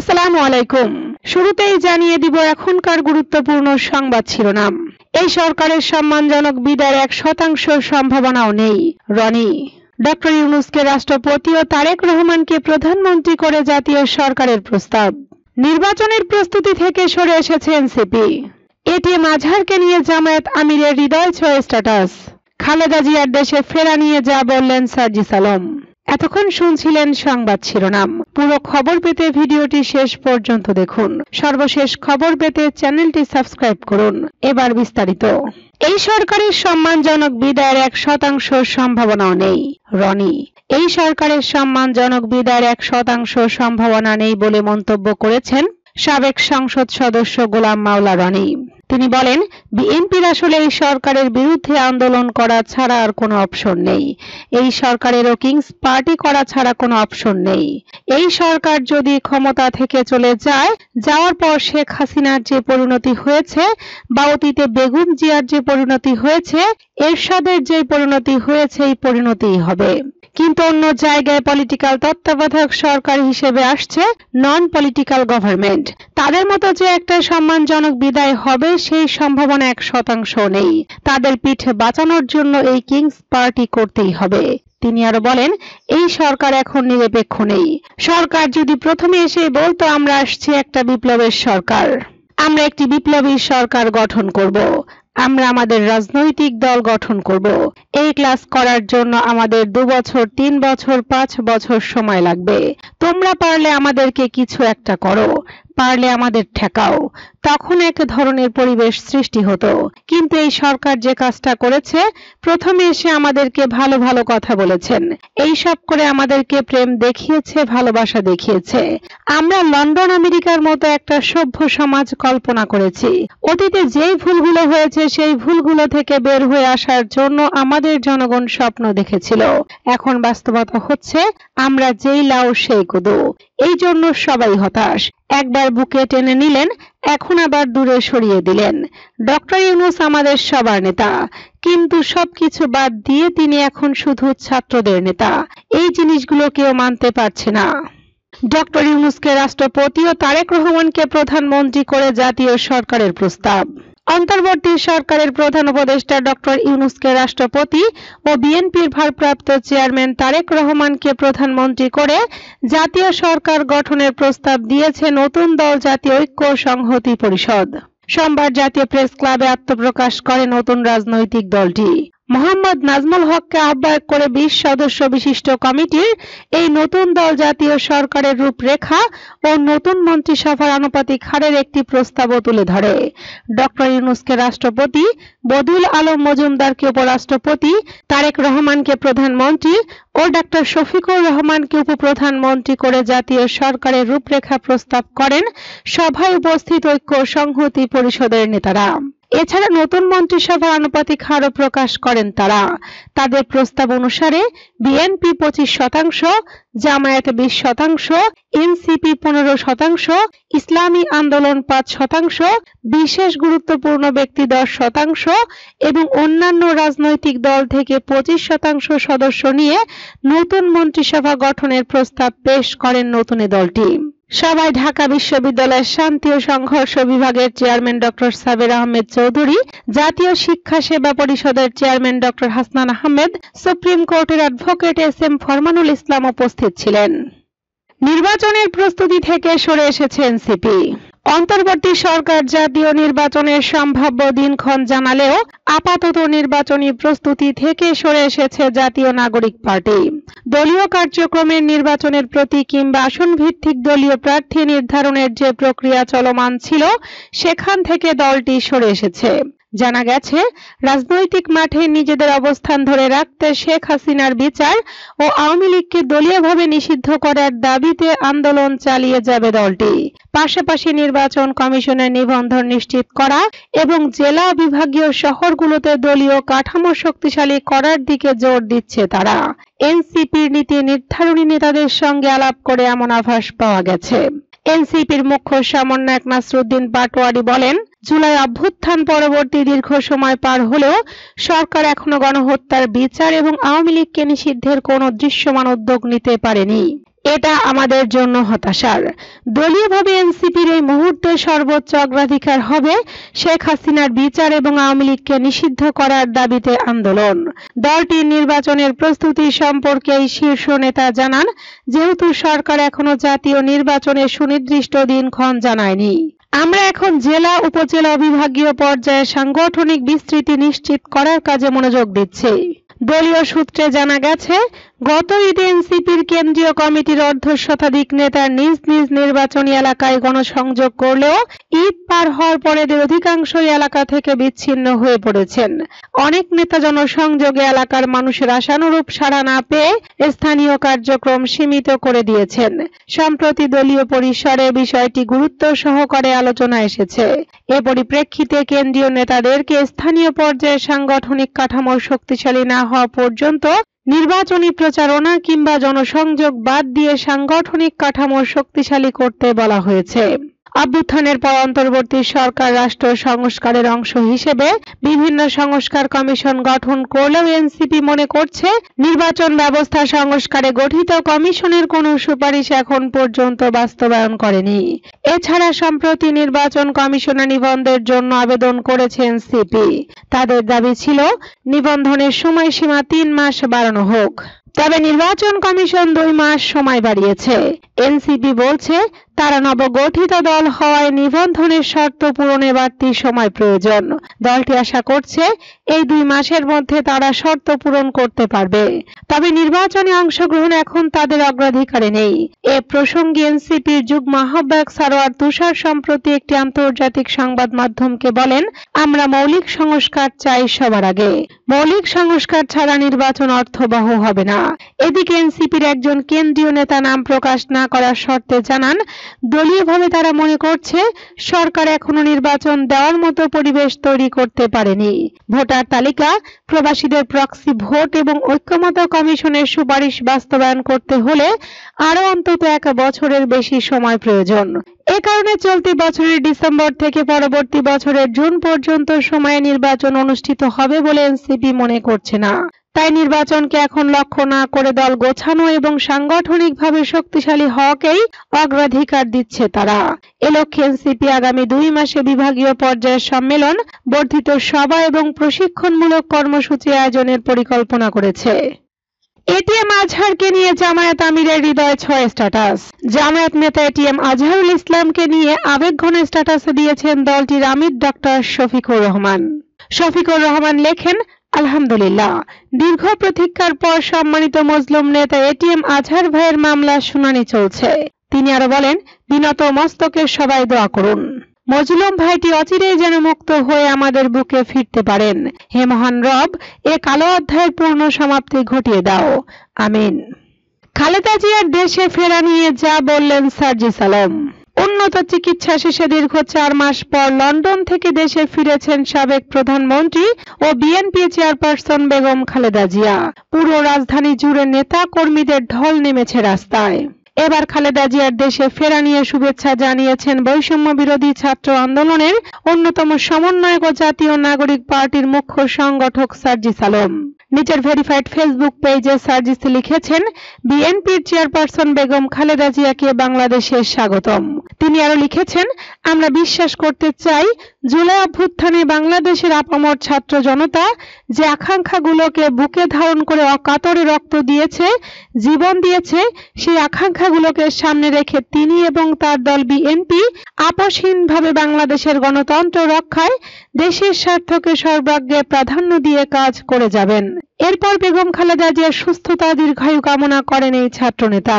আসসালামু আলাইকুম। শুরুতেই জানিয়ে দিব এখনকার গুরুত্বপূর্ণ সংবাদ শিরোনাম। এই সরকারের সম্মানজনক বিদায়ের 1% সম্ভাবনাও নেই। রনি। ডক্টর ইউনূসকে রাষ্ট্রপতি ও তারেক রহমানকে প্রধানমন্ত্রী করে জাতীয় সরকারের প্রস্তাব। নির্বাচনের প্রস্তুতি থেকে সরে এসেছে এনসিপি। এটিএম আজহারকে নিয়ে জামায়াত আমিরের হৃদয় ছোঁয়া স্ট্যাটাস। খালেদা জিয়ার দেশে ফেরা নিয়ে যা বললেন সার্জিস আলম। এতক্ষণ শুনছিলেন সংবাদ শিরোনাম। পুরো খবর পেতে ভিডিওটি শেষ পর্যন্ত দেখুন। সর্বশেষ খবর পেতে চ্যানেলটি সাবস্ক্রাইব করুন। এবার বিস্তারিত। এই সরকারের সম্মানজনক বিদায়ের 1% সম্ভাবনাও নেই। রনি। এই সরকারের সম্মানজনক বিদায়ের 1% সম্ভাবনা নেই বলে মন্তব্য করেছেন সাবেক সংসদ সদস্য গোলাম মাওলা রনি। তিনি বলেন, বিএনপির আসলে এই সরকারের বিরুদ্ধে আন্দোলন করা ছাড়া আর কোনো অপশন নেই। এই সরকারেরও কিংস পার্টি করা ছাড়া কোনো অপশন নেই। এই সরকার যদি ক্ষমতা থেকে চলে যায়, যাওয়ার পর শেখ হাসিনার যে পরিণতি হয়েছে বা অতীতে বেগম জিয়ার যে পরিণতি হয়েছে, এরশাদের যে পরিণতি হয়েছে, এই পরিণতিই হবে। কিন্তু অন্য জায়গায় পলিটিক্যাল তত্ত্বাবধায়ক সরকার হিসেবে আসছে নন পলিটিক্যাল গভর্নমেন্ট। তাদের মতো যে একটা সম্মানজনক বিদায় হবে সেই সম্ভাবনা 1% নেই। তাদের পিঠ বাঁচানোর জন্য এই কিংস পার্টি করতেই হবে। তিনি আরো বলেন, এই সরকার এখন নিরপেক্ষ নেই। সরকার যদি প্রথমে এসে বলতো আমরা আসছি একটা বিপ্লবের সরকার, আমরা একটি বিপ্লবী সরকার গঠন করব, আমরা আমাদের রাজনৈতিক দল গঠন করব, এই ক্লাস করার জন্য আমাদের 2 বছর 3 বছর 5 বছর সময় লাগবে, তোমরা পারলে আমাদেরকে কিছু একটা করো, পারলে আমাদের ঠেকাও, তখন এক ধরনের পরিবেশ সৃষ্টি হতো। কিন্তু এই সরকার যে কাজটা করেছে, প্রথমে এসে আমাদেরকে ভালো ভালো কথা বলেছেন, এই সব করে আমাদেরকে প্রেম দেখিয়েছে, ভালোবাসা দেখিয়েছে। আমরা লন্ডন আমেরিকার মতো একটা সভ্য সমাজ কল্পনা করেছি। অতীতে যেই ভুলগুলো হয়েছে সেই ভুলগুলো থেকে বের হয়ে আসার জন্য আমাদের জনগণ স্বপ্ন দেখেছিল। এখন বাস্তবতা হচ্ছে আমরা যেই লাউ সেই কুদু। এই জন্য সবাই হতাশ। একবার বুকে টেনে নিলেন, এখন আবার দূরে সরিয়ে দিলেন। ডক্টর ইউনূস আমাদের সবার নেতা, কিন্তু সবকিছু বাদ দিয়ে তিনি এখন শুধু ছাত্রদের নেতা। এই জিনিসগুলো কেউ মানতে পারছে না। ডক্টর ইউনূসকে রাষ্ট্রপতি ও তারেক রহমানকে প্রধানমন্ত্রী করে জাতীয় সরকারের প্রস্তাব। অন্তর্বর্তী সরকারের প্রধান উপদেষ্টা ডক্টর ইউনূসকে রাষ্ট্রপতি ও বিএনপির ভারপ্রাপ্ত চেয়ারম্যান তারেক রহমানকে প্রধানমন্ত্রী করে জাতীয় সরকার গঠনের প্রস্তাব দিয়েছে নতুন দল জাতীয় ঐক্য সংহতি পরিষদ। সোমবার জাতীয় প্রেস ক্লাবে আত্মপ্রকাশ করে নতুন রাজনৈতিক দলটি। মোহাম্মদ নাজমুল হককে আহ্বায়ক করে 20 সদস্য বিশিষ্ট কমিটির এই নতুন দল জাতীয় সরকারের রূপরেখা ও নতুন মন্ত্রিসভার আনুপাতিক হারের একটি প্রস্তাবও তুলে ধরে। ডক্টর ইউনূসকে রাষ্ট্রপতি, বদিউল আলম মজুমদারকে উপরাষ্ট্রপতি, তারেক রহমানকে প্রধানমন্ত্রী ও ডক্টর শফিকুর রহমানকে উপপ্রধানমন্ত্রী করে জাতীয় সরকারের রূপরেখা প্রস্তাব করেন সভায় উপস্থিত ঐক্য সংহতি পরিষদের নেতারা। এছাড়া নতুন মন্ত্রিসভার আনুপাতিক হারও প্রকাশ করেন তারা। তাদের প্রস্তাব অনুসারে বিএনপি 25%, জামায়াত 20%, এনসিপি 15%, ইসলামী আন্দোলন 5%, বিশেষ গুরুত্বপূর্ণ ব্যক্তি 10% এবং অন্যান্য রাজনৈতিক দল থেকে 25% সদস্য নিয়ে নতুন মন্ত্রিসভা গঠনের প্রস্তাব পেশ করেন নতুন এ দলটি। সভায় ঢাকা বিশ্ববিদ্যালয়ের শান্তি ও সংঘর্ষ বিভাগের চেয়ারম্যান ডক্টর সাবের আহমেদ চৌধুরী, জাতীয় শিক্ষা সেবা পরিষদের chairman doctor Hasnan Ahmed, supreme কোর্টের অ্যাডভোকেট এস.এম. ফরমানুল ইসলাম উপস্থিত ছিলেন। নির্বাচনের প্রস্তুতি থেকে সরে এসেছে এনসিপি। অন্তর্বর্তী সরকার জাতীয় নির্বাচনের সম্ভাব্য দিনক্ষণ জানালেও আপাতত নির্বাচনী প্রস্তুতি থেকে সরে এসেছে জাতীয় নাগরিক পার্টি। দলীয় কার্যক্রমের নির্বাচনের প্রতি কিংবা আসন ভিত্তিক দলীয় প্রার্থী নির্ধারণের যে প্রক্রিয়া চলমান ছিল, সেখান থেকে দলটি সরে এসেছে। জানা গেছে, রাজনৈতিক মাঠে নিজেদের অবস্থান ধরে রাখতে শেখ হাসিনার বিচার ও আওয়ামী লীগকে দলীয়ভাবে নিষিদ্ধ করার দাবিতে আন্দোলন চালিয়ে যাবে দলটি। পাশাপাশি নির্বাচন কমিশনের নিবন্ধন নিশ্চিত করা এবং জেলা বিভাগীয় শহরগুলোতে দলীয় কাঠামো শক্তিশালী করার দিকে জোর দিচ্ছে তারা। এনসিপির নীতি নির্ধারণী নেতাদের সঙ্গে আলাপ করে এমন আভাস পাওয়া গেছে। এনসিপির মুখ্য সমন্বয়ক নাসরুদ্দিন পাটোয়ারি বলেন, জুলাই অভ্যুত্থান পরবর্তী দীর্ঘ সময় পার হলেও সরকার এখনো গণহত্যার বিচার এবং আওয়ামী লীগকে নিষিদ্ধের কোনো দৃশ্যমান উদ্যোগ নিতে পারেনি। এটা আমাদের জন্য হতাশার। দলীয়ভাবে এনসিপির এই মুহূর্তে সর্বোচ্চ অগ্রাধিকার হবে শেখ হাসিনার বিচার এবং আওয়ামী লীগকে নিষিদ্ধ করার দাবিতে আন্দোলন। দলটির নির্বাচনের প্রস্তুতি সম্পর্কে এই শীর্ষ নেতা জানান, যেহেতু সরকার এখনো জাতীয় নির্বাচনের সুনির্দিষ্ট দিনক্ষণ জানায়নি, আমরা এখন জেলা, উপজেলা ও বিভাগীয় পর্যায়ে সাংগঠনিক বিস্তৃতি নিশ্চিত করার কাজে মনোযোগ দিচ্ছি। দলীয় সূত্রে জানা গেছে, গত ঈদে এনসিপির কেন্দ্রীয় কমিটির অর্ধশতাধিক নেতা নিজ নিজ নির্বাচনী এলাকায় গণসংযোগ করলেও ঈদ পার হওয়ার পরে এদের অধিকাংশই এলাকা থেকে বিচ্ছিন্ন হয়ে পড়েছেন। অনেক নেতা জনসংযোগে এলাকার মানুষের আশানুরূপ সাড়া না পেয়ে স্থানীয় কার্যক্রম সীমিত করে দিয়েছেন। সম্প্রতি দলীয় পরিসরে বিষয়টি গুরুত্ব সহকারে আলোচনা এসেছে। এ পরিপ্রেক্ষিতে কেন্দ্রীয় নেতাদেরকে স্থানীয় পর্যায়ে সাংগঠনিক কাঠামো শক্তিশালী না হওয়া পর্যন্ত নির্বাচনী প্রচারণা কিংবা জনসংযোগ বাদ দিয়ে সাংগঠনিক কাঠামো শক্তিশালী করতে বলা হয়েছে। অভ্যুত্থানের পর অন্তর্বর্তী সরকার রাষ্ট্র সংস্কারের অংশ হিসেবে বিভিন্ন সংস্কার কমিশন গঠন করলেও এনসিপি মনে করছে, নির্বাচন ব্যবস্থা সংস্কারে গঠিত কমিশনের কোনো সুপারিশ এখন পর্যন্ত বাস্তবায়ন করেনি। এছাড়া সম্প্রতি নির্বাচন কমিশনে নিবন্ধের জন্য আবেদন করেছে এনসিপি। তাদের দাবি ছিল, নিবন্ধনের সময়সীমা 3 মাস বাড়ানো হোক। তবে নির্বাচন কমিশন 2 মাস সময় বাড়িয়েছে। এনসিপি বলছে, তারা নবগঠিত দল হওয়ায় নিবন্ধনের শর্ত পূরণে বাড়তি সময় প্রয়োজন। দলটি আশা করছে, এই 2 মাসের মধ্যে তারা শর্ত পূরণ করতে পারবে। তবে নির্বাচনে অংশগ্রহণ এখন তাদের অগ্রাধিকারে নেই। এ প্রসঙ্গে এনসিপির যুগ্ম আহ্বায়ক সারোয়ার তুষার সম্প্রতি একটি আন্তর্জাতিক সংবাদ মাধ্যমকে বলেন, আমরা মৌলিক সংস্কার চাই সবার আগে। মৌলিক সংস্কার ছাড়া নির্বাচন অর্থবহ হবে না। এদিকে এনসিপির একজন কেন্দ্রীয় নেতা নাম প্রকাশ না করার শর্তে জানান, দলীয়ভাবে তারা মনে করছে, সরকার এখনো নির্বাচন দেওয়ার মতো পরিবেশ তৈরি করতে পারেনি। ভোটার তালিকা, প্রবাসীদের প্রক্সি ভোট এবং ঐক্যমত্য কমিশনের সুপারিশ বাস্তবায়ন করতে হলে আরো অন্তত 1 বছরের বেশি সময় প্রয়োজন। এ কারণে চলতি বছরের ডিসেম্বর থেকে পরবর্তী বছরের জুন পর্যন্ত সময়ে নির্বাচন অনুষ্ঠিত হবে বলে এনসিপি মনে করছে না। তাই নির্বাচনকে এখন লক্ষ্য না করে দল গোছানো এবং সাংগঠনিকভাবে শক্তিশালী হওয়াকেই অগ্রাধিকার দিচ্ছে তারা। এ লক্ষ্যে এনসিপি আগামী 2 মাসে বিভাগীয় পর্যায়ের সম্মেলন, বর্ধিত সভা এবং প্রশিক্ষণমূলক কর্মসূচি আয়োজনের পরিকল্পনা করেছে। এটিএম আজহারকে নিয়ে জামায়াত আমিরের হৃদয় ছোঁয়া স্ট্যাটাস। জামায়াত নেতা এটিএম আজহারুল ইসলামকে নিয়ে আবেগঘন স্ট্যাটাস দিয়েছেন দলটির আমির ডক্টর শফিকুর রহমান। শফিকুর রহমান লেখেন, আলহামদুলিল্লাহ, দীর্ঘ প্রতীক্ষার পর সম্মানিত মজলুম নেতা এটিএম আজহার ভাইয়ের মামলা শুনানি চলছে। তিনি আরো বলেন, বিনত মস্তকে সবাই দোয়া করুন। মজলুম ভাইটি অচিরেই যেন মুক্ত হয়ে আমাদের বুকে ফিরতে পারেন। হে মহান রব, এ কালো অধ্যায়ের পূর্ণ সমাপ্তি ঘটিয়ে দাও, আমিন। খালেদা জিয়ার দেশে ফেরা নিয়ে যা বললেন সার্জিস আলম। উন্নত চিকিৎসা শেষে দীর্ঘ 4 মাস পর লন্ডন থেকে দেশে ফিরেছেন সাবেক প্রধানমন্ত্রী ও বিএনপি চেয়ারপারসন বেগম খালেদা জিয়া। পুরো রাজধানী জুড়ে নেতা কর্মীদের ঢল নেমেছে রাস্তায়। এবার খালেদা জিয়ার দেশে ফেরা নিয়ে শুভেচ্ছা জানিয়েছেন বৈষম্য বিরোধী ছাত্র আন্দোলনের অন্যতম সমন্বয়ক ও জাতীয় নাগরিক পার্টির মুখ্য সংগঠক সার্জিস আলম। নিজের ভেরিফাইড ফেসবুক পেজে সার্জিস লিখেছেন, বিএনপির চেয়ারপারসন বেগম খালেদা জিয়াকে বাংলাদেশে স্বাগতম। তিনি আরো লিখেছেন, আমরা বিশ্বাস করতে চাই, জুলাই অভ্যুত্থানে বাংলাদেশের আপামর ছাত্র জনতা যে আকাঙ্ক্ষাগুলোকে বুকে ধারণ করে অকাতরে রক্ত দিয়েছে, জীবন দিয়েছে, সেই আকাঙ্ক্ষাগুলোকে সামনে রেখে তিনি এবং তার দল বিএনপি আপোষহীনভাবে বাংলাদেশের গণতন্ত্র রক্ষায় দেশের স্বার্থকে সর্বাগ্রে প্রাধান্য দিয়ে কাজ করে যাবেন। এরপর বেগম খালেদা জিয়ার সুস্থতা দীর্ঘায়ু কামনা করেন এই ছাত্রনেতা।